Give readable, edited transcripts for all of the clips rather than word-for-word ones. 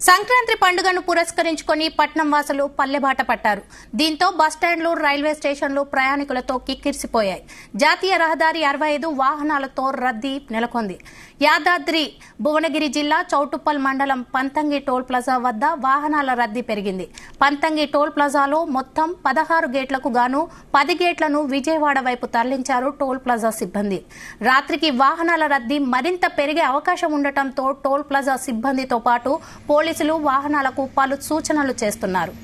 సంక్రాంతి పండుగను పురస్కరించుకొని పట్నం వాసులు పల్లెబాట పట్టారు. దీంతో బస్టాండ్లు, రైల్వే స్టేషన్లు ప్రయాణికులతో కిక్కిరిసిపోయాయి. జాతీయ రహదారి 65 వాహనాలతో రద్దీ నెలకొంది. యాదాద్రి భువనగిరి జిల్లా చౌటుప్పల్ మండలం పంతంగి టోల్ ప్లాజా వద్ద వాహనాల రద్దీ పెరిగింది. పంతంగి టోల్ ప్లాజాలో మొత్తం 16 గేట్లకు గాను 10 గేట్లను విజయవాడ వైపు తరలించారు టోల్ ప్లాజా సిబ్బంది. రాత్రికి వాహనాల రద్దీ మరింత పెరిగే అవకాశం ఉండటంతో టోల్ ప్లాజా సిబ్బందితో పాటు పోలీసులు వాహనాలకు పలు సూచనలు చేస్తున్నారు.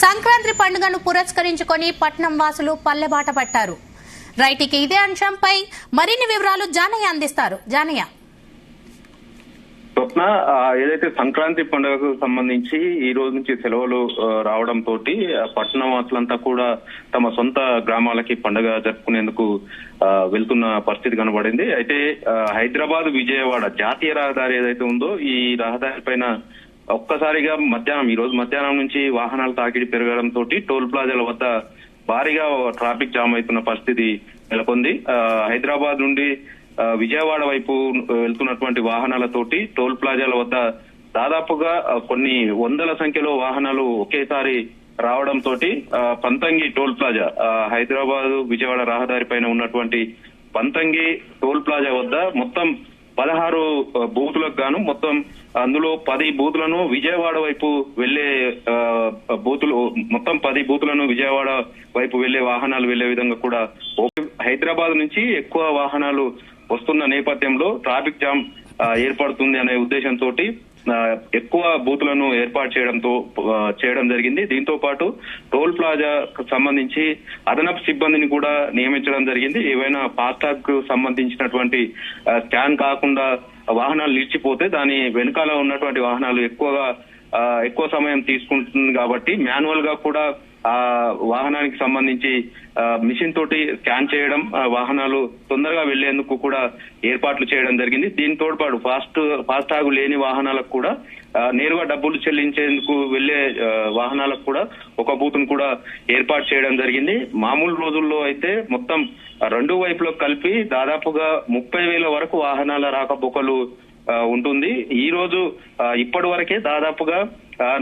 సంక్రాంతి పండుగను పురస్కరించుకొని పట్నం వాసులు పల్లెబాట పట్టారు. రైట్కి ఇదే అంశంపై మరిన్ని వివరాలు జానయ్య అందిస్తారు. జానయ్య, స్వప్న, ఏదైతే సంక్రాంతి పండుగకు సంబంధించి ఈ రోజు నుంచి సెలవులు రావడంతో పట్టణ వాసులంతా కూడా తమ సొంత గ్రామాలకి పండుగ జరుపుకునేందుకు వెళ్తున్న పరిస్థితి కనబడింది. అయితే హైదరాబాద్ విజయవాడ జాతీయ రహదారి ఏదైతే ఉందో ఈ రహదారి పైన ఒక్కసారిగా ఈ రోజు మధ్యాహ్నం నుంచి వాహనాల తాకిడి పెరగడంతో టోల్ ప్లాజాల వద్ద భారీగా ట్రాఫిక్ జామ్ అవుతున్న పరిస్థితి నెలకొంది. హైదరాబాద్ నుండి విజయవాడ వైపు వెళ్తున్నటువంటి వాహనాలతోటి టోల్ ప్లాజాల వద్ద దాదాపుగా కొన్ని వందల సంఖ్యలో వాహనాలు ఒకేసారి రావడంతో పంతంగి టోల్ ప్లాజా, హైదరాబాద్ విజయవాడ రహదారి పైన ఉన్నటువంటి పంతంగి టోల్ ప్లాజా వద్ద మొత్తం 16 బూతులకు గాను మొత్తం అందులో 10 బూతులను విజయవాడ వైపు వెళ్లే బూతులు, మొత్తం 10 బూతులను విజయవాడ వైపు వెళ్లే వాహనాలు వెళ్లే విధంగా కూడా హైదరాబాద్ నుంచి ఎక్కువ వాహనాలు వస్తున్న నేపథ్యంలో ట్రాఫిక్ జామ్ ఏర్పడుతుంది అనే ఉద్దేశంతో ఎక్కువ బూతులను ఏర్పాటు చేయడం జరిగింది. దీంతో పాటు టోల్ ప్లాజా సంబంధించి అదనపు సిబ్బందిని కూడా నియమించడం జరిగింది. ఏవైనా ఫాస్టాగ్ కు సంబంధించినటువంటి స్కాన్ కాకుండా వాహనాలు నిలిచిపోతే దాని వెనుకాల ఉన్నటువంటి వాహనాలు ఎక్కువ సమయం తీసుకుంటుంది కాబట్టి మాన్యువల్ గా కూడా ఆ వాహనానికి సంబంధించి మిషన్ తోటి స్కాన్ చేయడం, వాహనాలు తొందరగా వెళ్లేందుకు కూడా ఏర్పాట్లు చేయడం జరిగింది. దీంతో పాటు ఫాస్టాగ్ లేని వాహనాలకు కూడా నేరుగా డబ్బులు చెల్లించేందుకు వెళ్లే వాహనాలకు కూడా ఒక బూత్ను కూడా ఏర్పాటు చేయడం జరిగింది. మామూలు రోజుల్లో అయితే మొత్తం 2 వైపులకు కలిపి దాదాపుగా 30,000 వరకు వాహనాల రాకపోకలు ఉంటుంది. ఈ రోజు ఇప్పటి వరకే దాదాపుగా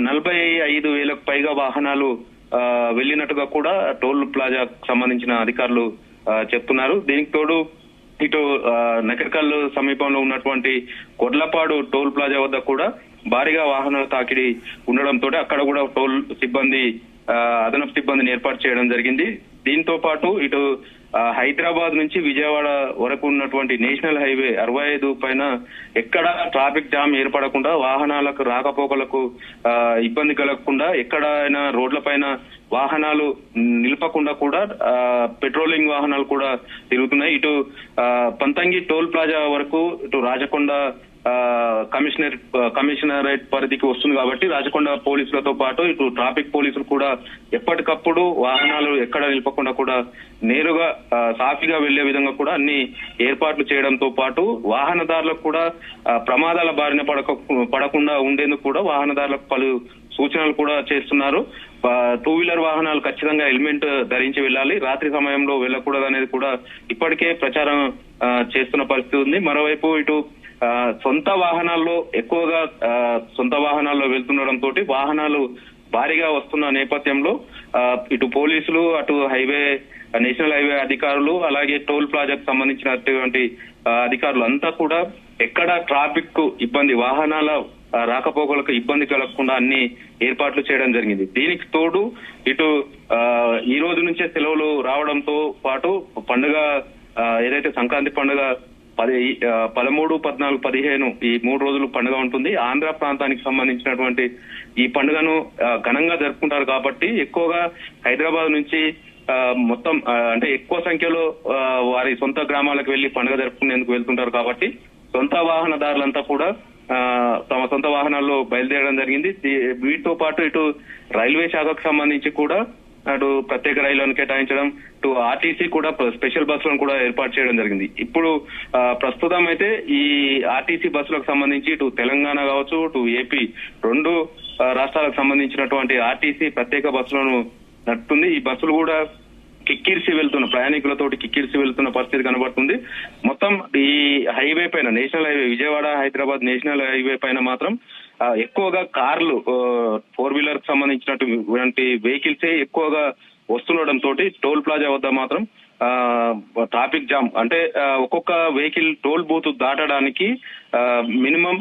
45,000కు పైగా వాహనాలు వెళ్లినట్టుగా కూడా టోల్ ప్లాజాకు సంబంధించిన అధికారులు చెప్తున్నారు. దీనికి తోడు ఇటు నకరికల్ సమీపంలో ఉన్నటువంటి కొర్లపాడు టోల్ ప్లాజా వద్ద కూడా భారీగా వాహనాల తాకిడి ఉండడంతో అక్కడ కూడా టోల్ సిబ్బంది, అదనపు సిబ్బందిని ఏర్పాటు చేయడం జరిగింది. దీంతో పాటు ఇటు హైదరాబాద్ నుంచి విజయవాడ వరకు ఉన్నటువంటి నేషనల్ హైవే 65 పైన ఎక్కడ ట్రాఫిక్ జామ్ ఏర్పడకుండా, వాహనాలకు రాకపోకలకు ఇబ్బంది కలగకుండా, ఎక్కడైనా రోడ్ల పైన వాహనాలు నిలపకుండా కూడా పెట్రోలింగ్ వాహనాలు కూడా తిరుగుతున్నాయి. ఇటు పంతంగి టోల్ ప్లాజా వరకు ఇటు రాజకొండ కమిషనరేట్ పరిధికి వస్తుంది కాబట్టి రాజకొండ పోలీసులతో పాటు ఇటు ట్రాఫిక్ పోలీసులు కూడా ఎప్పటికప్పుడు వాహనాలు ఎక్కడ నిలపకుండా కూడా నేరుగా సాఫీగా వెళ్లే విధంగా కూడా అన్ని ఏర్పాట్లు చేయడంతో పాటు వాహనదారులకు కూడా ప్రమాదాల బారిన పడకుండా ఉండేందుకు కూడా వాహనదారులకు పలు సూచనలు కూడా చేస్తున్నారు. 2 వీలర్ వాహనాలు ఖచ్చితంగా హెల్మెట్ ధరించి వెళ్ళాలి, రాత్రి సమయంలో వెళ్ళకూడదు అనేది కూడా ఇప్పటికే ప్రచారం చేస్తున్న పరిస్థితి ఉంది. మరోవైపు ఇటు సొంత వాహనాల్లో ఎక్కువగా వెళ్తుండడంతో వాహనాలు భారీగా వస్తున్న నేపథ్యంలో ఇటు పోలీసులు అటు హైవే నేషనల్ హైవే అధికారులు అలాగే టోల్ ప్లాజాకు సంబంధించినటువంటి అధికారులు అంతా కూడా ఎక్కడ ట్రాఫిక్ ఇబ్బంది, వాహనాల రాకపోకలకు ఇబ్బంది కలగకుండా అన్ని ఏర్పాట్లు చేయడం జరిగింది. దీనికి తోడు ఇటు ఈ రోజు నుంచే సెలవులు రావడంతో పాటు పండుగ ఏదైతే సంక్రాంతి పండుగ 13, 14, 15 ఈ 3 రోజులు పండుగ ఉంటుంది. ఆంధ్ర ప్రాంతానికి సంబంధించినటువంటి ఈ పండుగను ఘనంగా జరుపుకుంటారు కాబట్టి ఎక్కువగా హైదరాబాద్ నుంచి మొత్తం అంటే ఎక్కువ సంఖ్యలో వారి సొంత గ్రామాలకు వెళ్లి పండుగ జరుపుకునేందుకు వెళ్తుంటారు కాబట్టి సొంత వాహనదారులంతా కూడా తమ సొంత వాహనాల్లో బయలుదేరడం జరిగింది. వీటితో పాటు ఇటు రైల్వే శాఖకు సంబంధించి కూడా అటు ప్రత్యేక రైళ్లను కేటాయించడం, ఇటు ఆర్టీసీ కూడా స్పెషల్ బస్సులను కూడా ఏర్పాటు చేయడం జరిగింది. ఇప్పుడు ప్రస్తుతం అయితే ఈ ఆర్టీసీ బస్సులకు సంబంధించి ఇటు తెలంగాణ కావచ్చు, ఇటు ఏపీ 2 రాష్ట్రాలకు సంబంధించినటువంటి ఆర్టీసీ ప్రత్యేక బస్సులను నడుపుతుంది. ఈ బస్సులు కూడా కిక్కిరిసి వెళ్తున్న ప్రయాణికులతోటి కిక్కిరిసి వెళ్తున్న పరిస్థితి కనబడుతుంది. మొత్తం ఈ హైవే పైన national highway Vijayawada Hyderabad national highway పైన మాత్రం ఎక్కువగా కార్లు 4 వీలర్ కి సంబంధించినటువంటి వెహికల్స్ ఎక్కువగా వస్తుండటంతో టోల్ ప్లాజా వద్ద మాత్రం ట్రాఫిక్ జామ్ అంటే ఒక్కొక్క వెహికల్ టోల్ బూత్ దాటడానికి మినిమం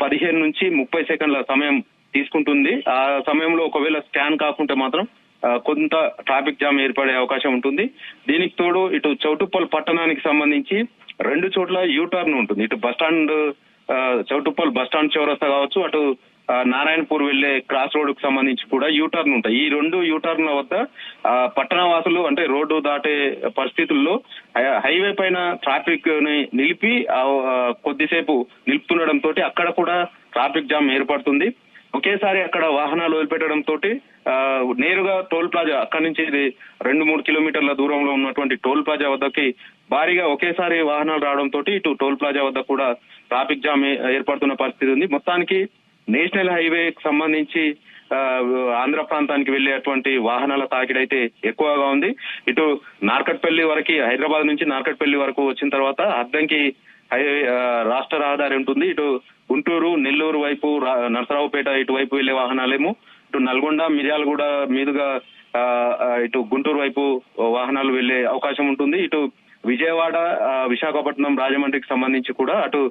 15 నుంచి 30 సెకండ్ల సమయం తీసుకుంటుంది. ఆ సమయంలో ఒకవేళ స్కాన్ కాకుంటే మాత్రం కొంత ట్రాఫిక్ జామ్ ఏర్పడే అవకాశం ఉంటుంది. దీనికి తోడు ఇటు చౌటుప్పల్ పట్టణానికి సంబంధించి 2 చోట్ల యూటర్న్ ఉంటుంది. ఇటు బస్టాండ్ చౌటుప్పల్ బస్టాండ్ చౌరస్తా కావచ్చు, అటు నారాయణపూర్ వెళ్లే క్రాస్ రోడ్ కు సంబంధించి కూడా యూటర్న్ ఉంటాయి. ఈ 2 యూటర్న్ల వద్ద పట్టణ వాసులు అంటే రోడ్డు దాటే పరిస్థితుల్లో హైవే పైన ట్రాఫిక్ ని నిలిపి కొద్దిసేపు నిలుపుతుండటంతో అక్కడ కూడా ట్రాఫిక్ జామ్ ఏర్పడుతుంది. ఒకేసారి అక్కడ వాహనాలు వదిలిపెట్టడం తోటి నేరుగా టోల్ ప్లాజా అక్కడి నుంచి 2-3 కిలోమీటర్ల దూరంలో ఉన్నటువంటి టోల్ ప్లాజా వద్దకి భారీగా ఒకేసారి వాహనాలు రావడంతో ఇటు టోల్ ప్లాజా వద్ద కూడా ట్రాఫిక్ జామ్ ఏర్పడుతున్న పరిస్థితి ఉంది. మొత్తానికి నేషనల్ హైవేకి సంబంధించి ఆంధ్ర ప్రాంతానికి వెళ్లేటువంటి వాహనాల తాకిడైతే ఎక్కువగా ఉంది. ఇటు నార్కట్పల్లి వరకు హైదరాబాద్ నుంచి నార్కట్పల్లి వరకు వచ్చిన తర్వాత అద్దంకి హైవే రాష్ట్ర రహదారి ఉంటుంది. ఇటు గుంటూరు, నెల్లూరు వైపు, నరసరావుపేట ఇటువైపు వెళ్లే వాహనాలేమో ఇటు నల్గొండ, మిర్యాలగూడ మీదుగా ఇటు గుంటూరు వైపు వాహనాలు వెళ్లే అవకాశం ఉంటుంది. ఇటు విజయవాడ, విశాఖపట్నం, రాజమండ్రికి సంబంధించి కూడా అటు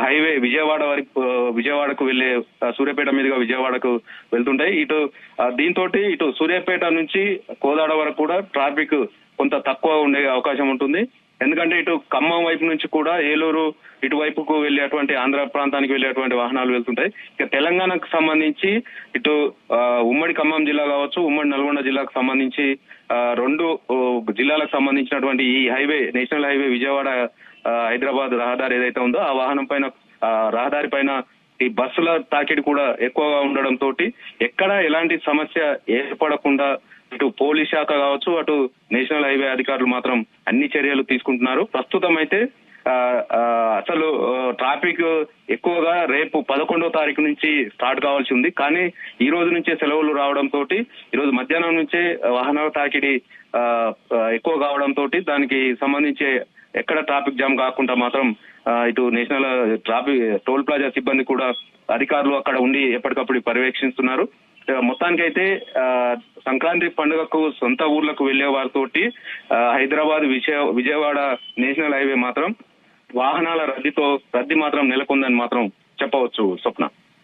హైవే విజయవాడకు వెళ్లే సూర్యాపేట మీదుగా విజయవాడకు వెళ్తుంటాయి. ఇటు దీంతో ఇటు సూర్యాపేట నుంచి కోదాడ వరకు కూడా ట్రాఫిక్ కొంత తక్కువ ఉండే అవకాశం ఉంటుంది. ఎందుకంటే ఇటు ఖమ్మం వైపు నుంచి కూడా ఏలూరు ఇటువైపుకు వెళ్లేటువంటి ఆంధ్ర ప్రాంతానికి వెళ్లేటువంటి వాహనాలు వెళ్తుంటాయి. ఇక తెలంగాణకు సంబంధించి ఇటు ఉమ్మడి ఖమ్మం జిల్లా కావచ్చు, ఉమ్మడి నల్గొండ జిల్లాకు సంబంధించి 2 జిల్లాలకు సంబంధించినటువంటి ఈ highway national highway Vijayawada Hyderabad రహదారి ఏదైతే ఉందో ఆ వాహనం పైన రహదారి పైన ఈ బస్సుల తాకిడి కూడా ఎక్కువగా ఉండడం తోటి ఎక్కడ ఎలాంటి సమస్య ఏర్పడకుండా ఇటు పోలీస్ శాఖ కావచ్చు, అటు నేషనల్ హైవే అధికారులు మాత్రం అన్ని చర్యలు తీసుకుంటున్నారు. ప్రస్తుతం అయితే అసలు ట్రాఫిక్ ఎక్కువగా రేపు 11వ తారీఖు నుంచి స్టార్ట్ కావాల్సి ఉంది. కానీ ఈ రోజు నుంచే సెలవులు రావడంతో ఈ రోజు మధ్యాహ్నం నుంచే వాహనాల తాకిడి ఎక్కువ కావడంతో దానికి సంబంధించి ఎక్కడ ట్రాఫిక్ జామ్ కాకుండా మాత్రం ఇటు నేషనల్ ట్రాఫిక్ టోల్ ప్లాజా సిబ్బంది కూడా అధికారులు అక్కడ ఉండి ఎప్పటికప్పుడు పర్యవేక్షిస్తున్నారు. మొత్తానికైతే సంక్రాంతి పండుగకు సొంత ఊర్లకు వెళ్లే వారితోటి హైదరాబాద్ విజయవాడ నేషనల్ హైవే మాత్రం వాహనాల రద్దీ మాత్రం నెలకొందని మాత్రం చెప్పవచ్చు. స్వప్న.